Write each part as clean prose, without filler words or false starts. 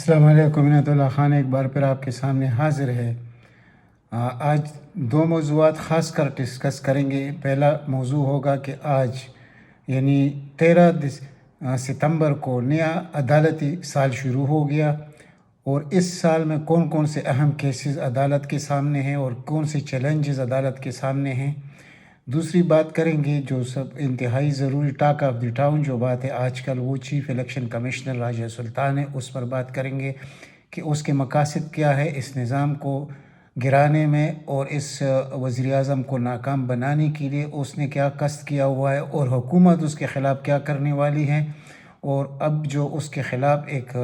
السلام علیکم عنایت اللہ خان ایک بار پھر آپ کے سامنے حاضر ہے۔ آج دو موضوعات خاص کر ڈسکس کریں گے۔ پہلا موضوع ہوگا کہ آج یعنی 13 ستمبر کو نیا عدالتی سال شروع ہو گیا اور اس سال میں کون کون سے اہم کیسز عدالت کے سامنے ہیں اور کون سے چیلنجز عدالت کے سامنے ہیں۔ دوسری بات کریں گے جو سب انتہائی ضروری ٹاک آف دی ٹاؤن جو بات ہے آج کل، وہ چیف الیکشن کمشنر راجہ سلطان ہے، اس پر بات کریں گے کہ اس کے مقاصد کیا ہے اس نظام کو گرانے میں اور اس وزیر اعظم کو ناکام بنانے کے لیے اس نے کیا قصد کیا ہوا ہے اور حکومت اس کے خلاف کیا کرنے والی ہے، اور اب جو اس کے خلاف ایک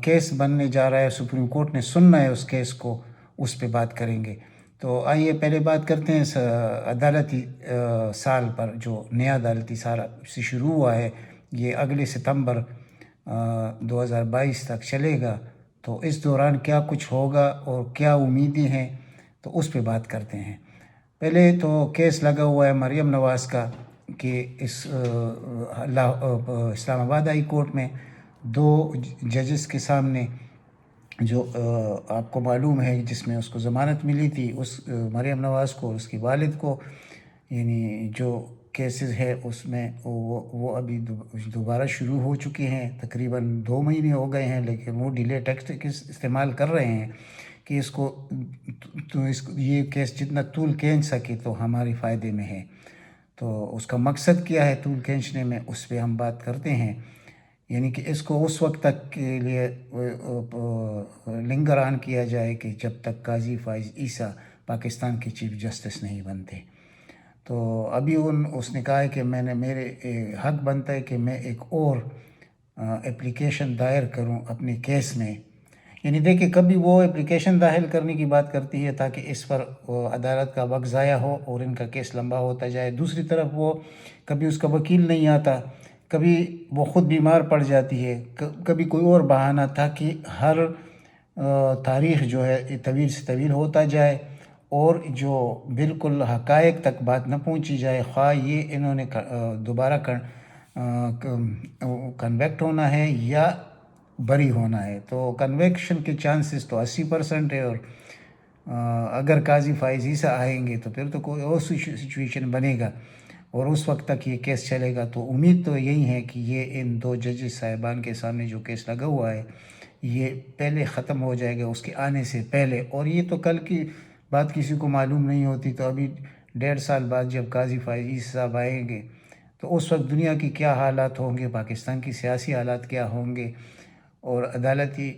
کیس بننے جا رہا ہے، سپریم کورٹ نے سننا ہے اس کیس کو، اس پہ بات کریں گے۔ تو آئیے پہلے بات کرتے ہیں اس عدالتی سال پر جو نیا عدالتی سال سے شروع ہوا ہے، یہ اگلے ستمبر 2022 تک چلے گا۔ تو اس دوران کیا کچھ ہوگا اور کیا امیدیں ہیں، تو اس پہ بات کرتے ہیں۔ پہلے تو کیس لگا ہوا ہے مریم نواز کا کہ اس اسلام آباد ہائی کورٹ میں دو ججز کے سامنے جو آپ کو معلوم ہے جس میں اس کو ضمانت ملی تھی، اس مریم نواز کو اور اس کی والد کو، یعنی جو کیسز ہے اس میں وہ ابھی دوبارہ شروع ہو چکے ہیں۔ تقریباً 2 مہینے ہو گئے ہیں، لیکن وہ ڈیلے ٹیکٹکس استعمال کر رہے ہیں کہ اس کو یہ کیس جتنا طول کھینچ سکے تو ہمارے فائدے میں ہے۔ تو اس کا مقصد کیا ہے طول کھینچنے میں، اس پہ ہم بات کرتے ہیں۔ یعنی کہ اس کو اس وقت تک کے لیے لنگر آن کیا جائے کہ جب تک قاضی فائز عیسیٰ پاکستان کے چیف جسٹس نہیں بنتے۔ تو ابھی اس نے کہا ہے کہ میرے حق بنتا ہے کہ میں ایک اور اپلیکیشن دائر کروں اپنے کیس میں۔ یعنی دیکھیں کبھی وہ اپلیکیشن داخل کرنے کی بات کرتی ہے تاکہ اس پر عدالت کا وقت ضائع ہو اور ان کا کیس لمبا ہوتا جائے۔ دوسری طرف وہ کبھی اس کا وکیل نہیں آتا، کبھی وہ خود بیمار پڑ جاتی ہے، کبھی کوئی اور بہانہ تھا کہ ہر تاریخ جو ہے طویل سے طویل ہوتا جائے اور جو بالکل حقائق تک بات نہ پہنچی جائے، خواہ یہ انہوں نے دوبارہ کنویکٹ ہونا ہے یا بری ہونا ہے۔ تو کنویکشن کے چانسز تو 80% ہے، اور اگر قاضی فائز عیسیٰ آئیں گے تو پھر تو کوئی اور سچویشن بنے گا اور اس وقت تک یہ کیس چلے گا۔ تو امید تو یہی ہے کہ یہ ان دو ججز صاحبان کے سامنے جو کیس لگا ہوا ہے یہ پہلے ختم ہو جائے گا اس کے آنے سے پہلے۔ اور یہ تو کل کی بات کسی کو معلوم نہیں ہوتی، تو ابھی 1.5 سال بعد جب قاضی فائز عیسیٰ صاحب آئیں گے تو اس وقت دنیا کی کیا حالات ہوں گے، پاکستان کی سیاسی حالات کیا ہوں گے اور عدالتی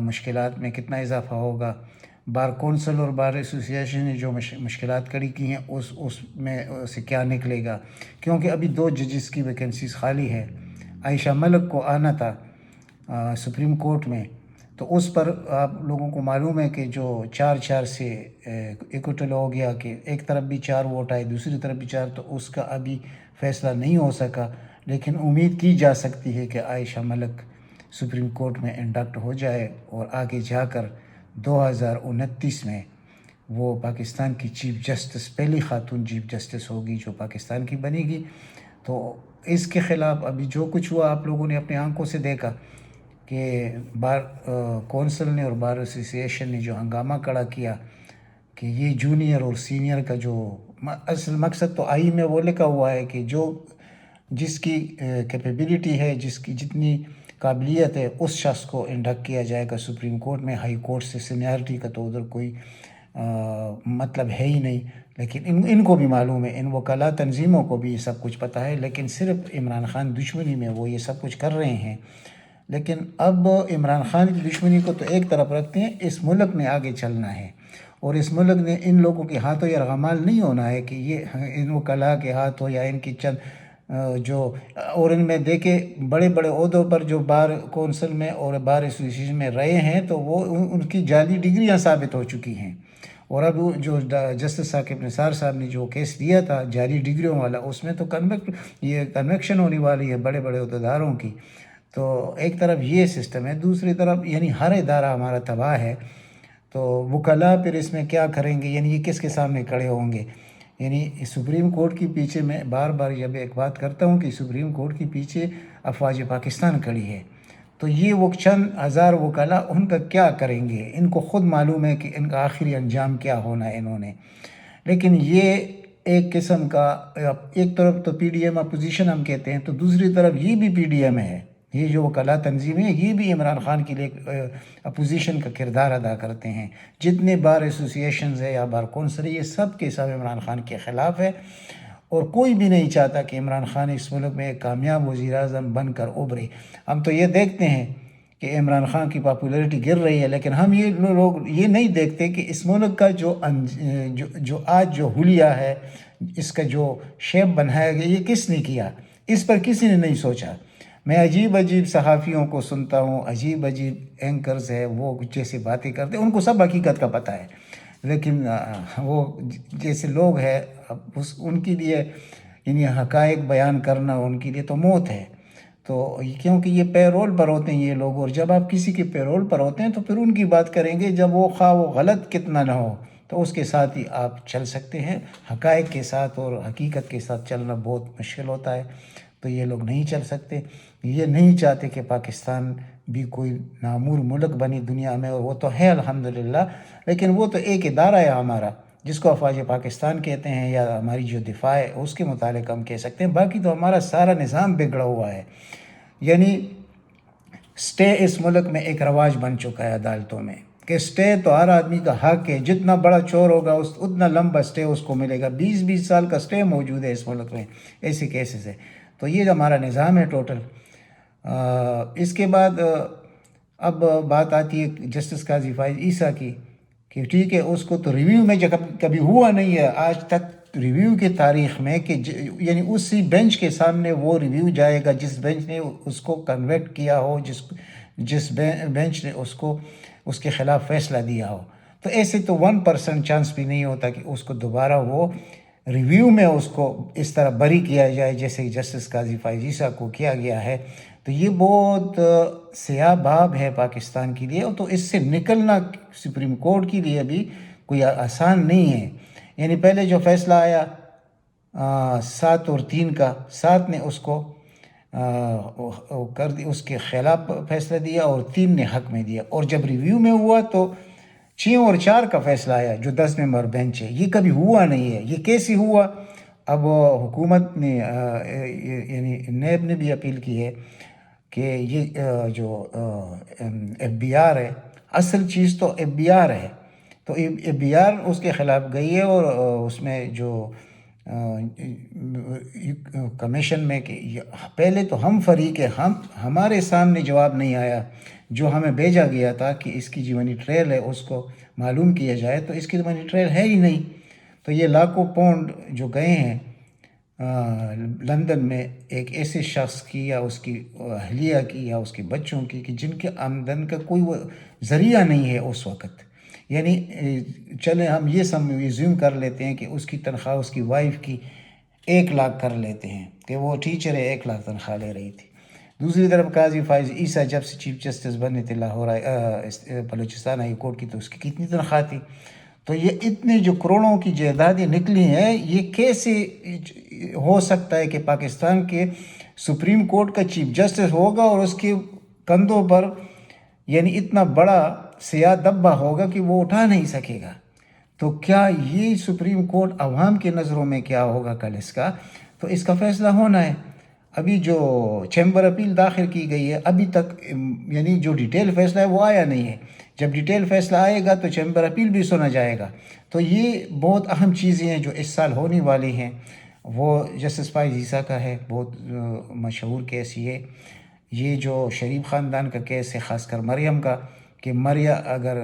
مشکلات میں کتنا اضافہ ہوگا۔ بار کونسل اور بار ایسوسییشن نے جو مشکلات کھڑی کی ہیں اس میں سے کیا نکلے گا، کیونکہ ابھی 2 ججز کی ویکنسیز خالی ہے۔ عائشہ ملک کو آنا تھا سپریم کورٹ میں، تو اس پر آپ لوگوں کو معلوم ہے کہ جو 4-4 سے اکوٹل ہو گیا کہ ایک طرف بھی 4 ووٹ آئے دوسری طرف بھی 4، تو اس کا ابھی فیصلہ نہیں ہو سکا، لیکن امید کی جا سکتی ہے کہ عائشہ ملک سپریم کورٹ میں انڈکٹ ہو جائے اور آگے جا کر 2029 میں وہ پاکستان کی چیف جسٹس، پہلی خاتون چیف جسٹس ہوگی جو پاکستان کی بنے گی۔ تو اس کے خلاف ابھی جو کچھ ہوا آپ لوگوں نے اپنے آنکھوں سے دیکھا کہ بار کونسل نے اور بار ایسوسییشن نے جو ہنگامہ کھڑا کیا کہ یہ جونیئر اور سینئر کا جو اصل مقصد تو آئین میں وہ لکھا ہوا ہے کہ جس کی کیپیبلٹی ہے، جس کی جتنی قابلیت ہے اس شخص کو انڈکٹ کیا جائے گا سپریم کورٹ میں۔ ہائی کورٹ سے سینیارٹی کا تو ادھر کوئی مطلب ہے ہی نہیں، لیکن ان کو بھی معلوم ہے، ان وکلا تنظیموں کو بھی یہ سب کچھ پتہ ہے، لیکن صرف عمران خان دشمنی میں وہ یہ سب کچھ کر رہے ہیں۔ لیکن اب عمران خان کی دشمنی کو تو ایک طرف رکھتے ہیں، اس ملک نے آگے چلنا ہے اور اس ملک نے ان لوگوں کے ہاتھوں یرغمال نہیں ہونا ہے کہ یہ ان وکلا کے ہاتھوں یا ان کی چند جو اور ان میں دیکھے بڑے بڑے عہدوں پر جو بار کونسل میں اور بار ایسوسییشن میں رہے ہیں تو وہ ان کی جعلی ڈگریاں ثابت ہو چکی ہیں۔ اور اب جو جسٹس ثاقب نثار صاحب نے جو کیس دیا تھا جعلی ڈگریوں والا، اس میں تو کنویکشن ہونے والی ہے بڑے بڑے عہدیداروں کی۔ تو ایک طرف یہ سسٹم ہے، دوسری طرف یعنی ہر ادارہ ہمارا تباہ ہے، تو وکلا پھر اس میں کیا کریں گے، یعنی یہ کس کے سامنے کھڑے ہوں گے۔ یعنی سپریم کورٹ کے پیچھے میں بار بار جب ایک بات کرتا ہوں کہ سپریم کورٹ کے پیچھے افواج پاکستان کھڑی ہے، تو یہ وہ چند ہزار وکلا ان کا کیا کریں گے؟ ان کو خود معلوم ہے کہ ان کا آخری انجام کیا ہونا ہے انہوں نے. لیکن یہ ایک قسم کا، ایک طرف تو پی ڈی ایم اپوزیشن ہم کہتے ہیں، تو دوسری طرف یہ بھی پی ڈی ایم ہے. یہ جو وکلا تنظیمیں ہیں یہ بھی عمران خان کے لیے اپوزیشن کا کردار ادا کرتے ہیں. جتنے بار ایسوسیشنز ہے یا بار کونسل ہے، یہ سب کے سب عمران خان کے خلاف ہے، اور کوئی بھی نہیں چاہتا کہ عمران خان اس ملک میں ایک کامیاب وزیر اعظم بن کر ابھرے. ہم تو یہ دیکھتے ہیں کہ عمران خان کی پاپولیرٹی گر رہی ہے، لیکن ہم یہ لوگ یہ نہیں دیکھتے کہ اس ملک کا جو آج جو حلیہ ہے، اس کا جو شیپ بنایا گیا، یہ کس نے کیا؟ اس پر کسی نے نہیں سوچا. میں عجیب عجیب صحافیوں کو سنتا ہوں، عجیب عجیب اینکرز ہے، وہ جیسے باتیں کرتے ہیں، ان کو سب حقیقت کا پتہ ہے، لیکن وہ جیسے لوگ ہیں ان کے لیے یعنی حقائق بیان کرنا ان کے لیے تو موت ہے. تو کیونکہ یہ پیرول پر ہوتے ہیں یہ لوگ، اور جب آپ کسی کے پیرول پر ہوتے ہیں تو پھر ان کی بات کریں گے، جب وہ خواہ وہ غلط کتنا نہ ہو تو اس کے ساتھ ہی آپ چل سکتے ہیں. حقائق کے ساتھ اور حقیقت کے ساتھ چلنا بہت مشکل ہوتا ہے، تو یہ لوگ نہیں چل سکتے. یہ نہیں چاہتے کہ پاکستان بھی کوئی نامور ملک بنی دنیا میں، اور وہ تو ہے الحمدللہ، لیکن وہ تو ایک ادارہ ہے ہمارا جس کو افواج پاکستان کہتے ہیں، یا ہماری جو دفاع ہے اس کے متعلق ہم کہہ سکتے ہیں. باقی تو ہمارا سارا نظام بگڑا ہوا ہے. یعنی سٹے اس ملک میں ایک رواج بن چکا ہے عدالتوں میں، کہ سٹے تو ہر آدمی کا حق ہے، جتنا بڑا چور ہوگا اتنا لمبا سٹے اس کو ملے گا. 20 سال کا سٹے موجود ہے اس ملک میں ایسے کیسز ہے. تو یہ ہمارا نظام ہے ٹوٹل. اس کے بعد اب بات آتی ہے جسٹس قاضی فائز عیسیٰ کی، کہ ٹھیک ہے اس کو تو ریویو میں کبھی ہوا نہیں ہے آج تک ریویو کی تاریخ میں، کہ یعنی اسی بینچ کے سامنے وہ ریویو جائے گا جس بینچ نے اس کو کنویکٹ کیا ہو، جس بینچ نے اس کے خلاف فیصلہ دیا ہو. تو ایسے تو 1% چانس بھی نہیں ہوتا کہ اس کو دوبارہ وہ ریویو میں اس کو اس طرح بری کیا جائے جیسے جسٹس قاضی فائز عیسیٰ کو کیا گیا ہے. تو یہ بہت سیاہ باب ہے پاکستان کے لیے، تو اس سے نکلنا سپریم کورٹ کے لیے بھی کوئی آسان نہیں ہے. یعنی پہلے جو فیصلہ آیا 7 اور 3 کا، 7 نے اس کو کر دی، اس کے خلاف فیصلہ دیا، اور 3 نے حق میں دیا. اور جب ریویو میں ہوا تو 6 اور 4 کا فیصلہ آیا جو 10 ممبر بینچ ہے. یہ کبھی ہوا نہیں ہے. یہ کیسے ہوا؟ اب حکومت نے یعنی نیب نے بھی اپیل کی ہے کہ یہ جو ایف بی آر ہے، اصل چیز تو ایف بی آر ہے، تو ایف بی آر اس کے خلاف گئی ہے، اور اس میں جو کمیشن میں کہ پہلے تو ہم فریق ہے، ہمارے سامنے جواب نہیں آیا جو ہمیں بھیجا گیا تھا کہ اس کی جو منی ٹریل ہے اس کو معلوم کیا جائے، تو اس کی منی ٹریل ہے ہی نہیں. تو یہ لاکھوں پاؤنڈ جو گئے ہیں لندن میں ایک ایسے شخص کی یا اس کی اہلیہ کی یا اس کے بچوں کی کہ جن کے آمدن کا کوئی وہ ذریعہ نہیں ہے اس وقت. یعنی چلیں ہم یہ زیوم کر لیتے ہیں کہ اس کی تنخواہ اس کی وائف کی 1 لاکھ کر لیتے ہیں کہ وہ ٹیچر ہے، 1 لاکھ تنخواہ لے رہی تھی. دوسری طرف قاضی فائز عیسیٰ جب سے چیف جسٹس بنے تھے لاہور بلوچستان ہائی کورٹ کی، تو اس کی کتنی تنخواہ تھی؟ تو یہ اتنے جو کروڑوں کی جائیدادیں نکلی ہیں، یہ کیسے ہو سکتا ہے کہ پاکستان کے سپریم کورٹ کا چیف جسٹس ہوگا اور اس کے کندھوں پر یعنی اتنا بڑا سیاہ دبا ہوگا کہ وہ اٹھا نہیں سکے گا؟ تو کیا یہ سپریم کورٹ عوام کے نظروں میں کیا ہوگا کل اس کا؟ تو اس کا فیصلہ ہونا ہے. ابھی جو چیمبر اپیل داخل کی گئی ہے ابھی تک یعنی جو ڈیٹیل فیصلہ ہے وہ آیا نہیں ہے. جب ڈیٹیل فیصلہ آئے گا تو چیمبر اپیل بھی سنا جائے گا. تو یہ بہت اہم چیزیں ہیں جو اس سال ہونے والی ہیں. وہ جسٹس فائز عیسیٰ کا ہے، بہت مشہور کیس یہ جو شریف خاندان کا کیس ہے، خاص کر مریم کا، کہ مریم اگر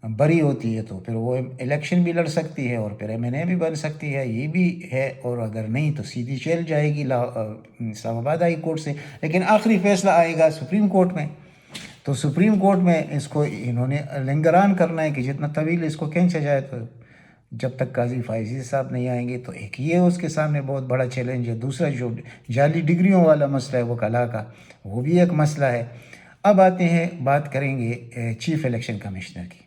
بری ہوتی ہے تو پھر وہ الیکشن بھی لڑ سکتی ہے اور پھر ایم این اے بھی بن سکتی ہے، یہ بھی ہے. اور اگر نہیں تو سیدھی جیل جائے گی اسلام آباد ہائی کورٹ سے. لیکن آخری فیصلہ آئے گا سپریم کورٹ میں. تو سپریم کورٹ میں اس کو انہوں نے لنگران کرنا ہے کہ جتنا طویل اس کو کھینچا جائے. تو جب تک قاضی فائز صاحب نہیں آئیں گے تو ایک یہ اس کے سامنے بہت بڑا چیلنج ہے. دوسرا جو جعلی ڈگریوں والا مسئلہ ہے وکلا کا، وہ بھی ایک مسئلہ ہے. اب آتے ہیں، بات کریں گے چیف الیکشن کمشنر کی.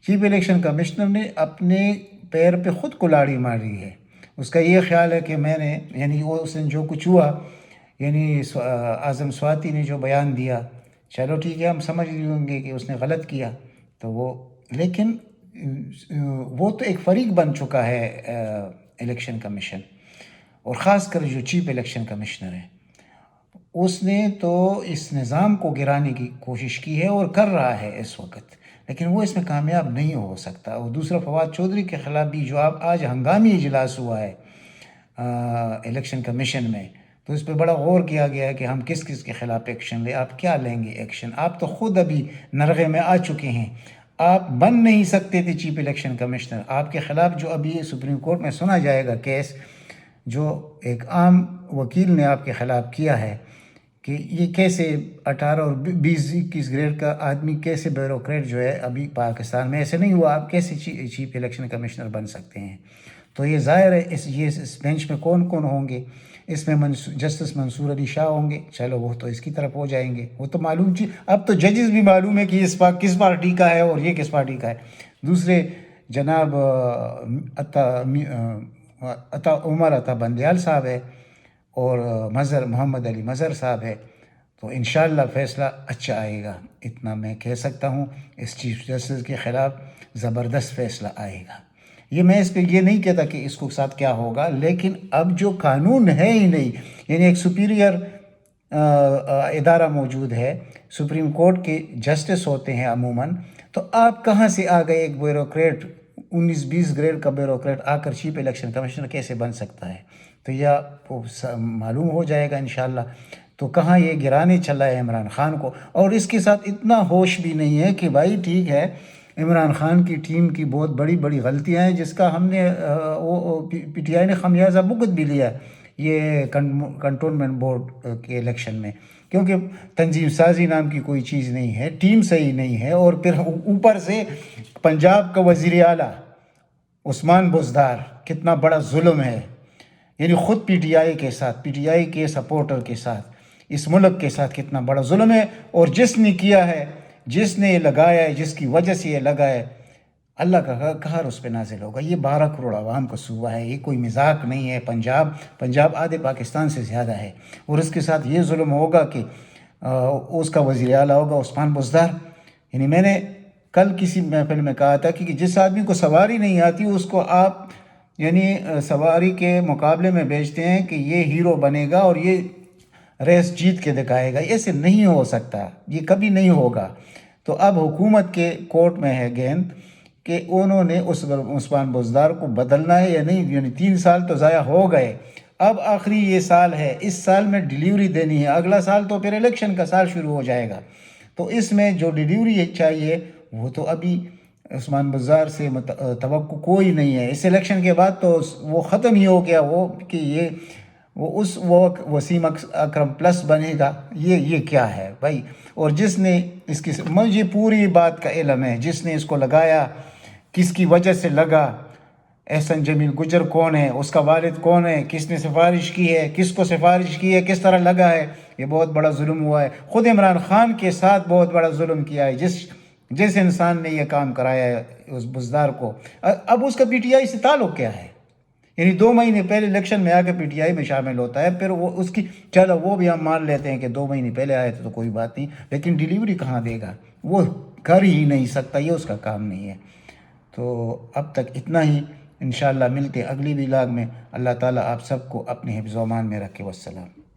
چیف الیکشن کمشنر نے اپنے پیر پہ خود کلاڑی ماری ہے. اس کا یہ خیال ہے کہ میں نے یعنی وہ اس نے جو کچھ ہوا، یعنی اعظم سواتی نے جو بیان دیا چلو ٹھیک ہے، ہم سمجھ لیں گے کہ اس نے غلط کیا تو وہ، لیکن وہ تو ایک فریق بن چکا ہے الیکشن کمیشن، اور خاص کر جو چیف الیکشن کمشنر ہے، اس نے تو اس نظام کو گرانے کی کوشش کی ہے اور کر رہا ہے اس وقت، لیکن وہ اس میں کامیاب نہیں ہو سکتا۔ اور دوسرا، فواد چودھری کے خلاف بھی جو آج ہنگامی اجلاس ہوا ہے الیکشن کمیشن میں، تو اس پہ بڑا غور کیا گیا ہے کہ ہم کس کس کے خلاف ایکشن لیں۔ آپ کیا لیں گے ایکشن؟ آپ تو خود ابھی نرغے میں آ چکے ہیں، آپ بن نہیں سکتے تھے چیف الیکشن کمشنر۔ آپ کے خلاف جو ابھی سپریم کورٹ میں سنا جائے گا کیس، جو ایک عام وکیل نے آپ کے خلاف کیا ہے، کہ یہ کیسے 18 اور 20-21 گریڈ کا آدمی کیسے بیوروکریٹ جو ہے ابھی پاکستان میں ایسے نہیں ہوا، آپ کیسے چیف الیکشن کمشنر بن سکتے ہیں؟ تو یہ ظاہر ہے اس بینچ میں کون کون ہوں گے؟ اس میں جسٹس منصور علی شاہ ہوں گے، چلو وہ تو اس کی طرف ہو جائیں گے، وہ تو معلوم چیز، اب تو ججز بھی معلوم ہے کہ کس پارٹی کا ہے اور یہ کس پارٹی کا ہے۔ دوسرے جناب عمر عطا بندیال صاحب ہے، اور محمد علی مظہر صاحب ہے، تو انشاءاللہ فیصلہ اچھا آئے گا، اتنا میں کہہ سکتا ہوں۔ اس چیف جسٹس کے خلاف زبردست فیصلہ آئے گا۔ یہ میں اس پہ یہ نہیں کہتا کہ اس کو ساتھ کیا ہوگا، لیکن اب جو قانون ہے ہی نہیں، یعنی ایک سپیریئر ادارہ موجود ہے، سپریم کورٹ کے جسٹس ہوتے ہیں عموماً، تو آپ کہاں سے آ گئے؟ ایک بیوروکریٹ 19-20 گریڈ کا بیوروکریٹ آ کر چیف الیکشن کمشنر کیسے بن سکتا ہے؟ تو یہ معلوم ہو جائے گا انشاءاللہ۔ تو کہاں یہ گرانے چلا ہے عمران خان کو، اور اس کے ساتھ اتنا ہوش بھی نہیں ہے کہ بھائی ٹھیک ہے، عمران خان کی ٹیم کی بہت بڑی بڑی غلطیاں ہیں، جس کا ہم نے پی ٹی آئی نے خمیازہ بھگت بھی لیا یہ کنٹونمنٹ بورڈ کے الیکشن میں، کیونکہ تنظیم سازی نام کی کوئی چیز نہیں ہے، ٹیم صحیح نہیں ہے، اور پھر اوپر سے پنجاب کا وزیر اعلیٰ عثمان بزدار، کتنا بڑا ظلم ہے، یعنی خود پی ٹی آئی کے ساتھ، پی ٹی آئی کے سپورٹر کے ساتھ، اس ملک کے ساتھ کتنا بڑا ظلم ہے۔ اور جس نے کیا ہے، جس نے یہ لگایا ہے، جس کی وجہ سے یہ لگا ہے، اللہ کا قہر اس پہ نازل ہوگا۔ یہ 12 کروڑ عوام کا صوبہ ہے، یہ کوئی مذاق نہیں ہے۔ پنجاب آدھے پاکستان سے زیادہ ہے، اور اس کے ساتھ یہ ظلم ہوگا کہ اس کا وزیر اعلیٰ ہوگا عثمان بزدار۔ یعنی میں نے کل کسی محفل میں کہا تھا کہ جس آدمی کو سواری نہیں آتی، اس کو آپ یعنی سواری کے مقابلے میں بیچتے ہیں کہ یہ ہیرو بنے گا اور یہ ریس جیت کے دکھائے گا، ایسے نہیں ہو سکتا، یہ کبھی نہیں ہوگا۔ تو اب حکومت کے کورٹ میں ہے گیند کہ انہوں نے اس عثمان بزدار کو بدلنا ہے یا نہیں، یعنی 3 سال تو ضائع ہو گئے، اب آخری یہ سال ہے، اس سال میں ڈیلیوری دینی ہے، اگلا سال تو پھر الیکشن کا سال شروع ہو جائے گا، تو اس میں جو ڈیلیوری چاہیے وہ تو ابھی عثمان بزدار سے توقع کوئی نہیں ہے۔ اس الیکشن کے بعد تو وہ ختم ہی ہو گیا، وہ کہ وہ وسیم اکرم پلس بنے گا، یہ کیا ہے بھائی؟ اور جس نے اس کی، مجھے پوری بات کا علم ہے، جس نے اس کو لگایا، کس کی وجہ سے لگا، احسن جمیل گجر کون ہے، اس کا والد کون ہے، کس نے سفارش کی ہے، کس کو سفارش کی ہے، کس طرح لگا ہے، یہ بہت بڑا ظلم ہوا ہے۔ خود عمران خان کے ساتھ بہت بڑا ظلم کیا ہے جس انسان نے یہ کام کرایا ہے اس بزدار کو۔ اب اس کا پی ٹی آئی سے تعلق کیا ہے؟ یعنی 2 مہینے پہلے الیکشن میں آ کے پی ٹی آئی میں شامل ہوتا ہے، پھر وہ اس کی، چلو وہ بھی ہم مان لیتے ہیں کہ 2 مہینے پہلے آئے تھے تو کوئی بات نہیں، لیکن ڈیلیوری کہاں دے گا؟ وہ کر ہی نہیں سکتا، یہ اس کا کام نہیں ہے۔ تو اب تک اتنا ہی، انشاءاللہ ملتے اگلی ولاگ میں۔ اللہ تعالیٰ آپ سب کو اپنے حفظ و امان میں رکھے۔ والسلام۔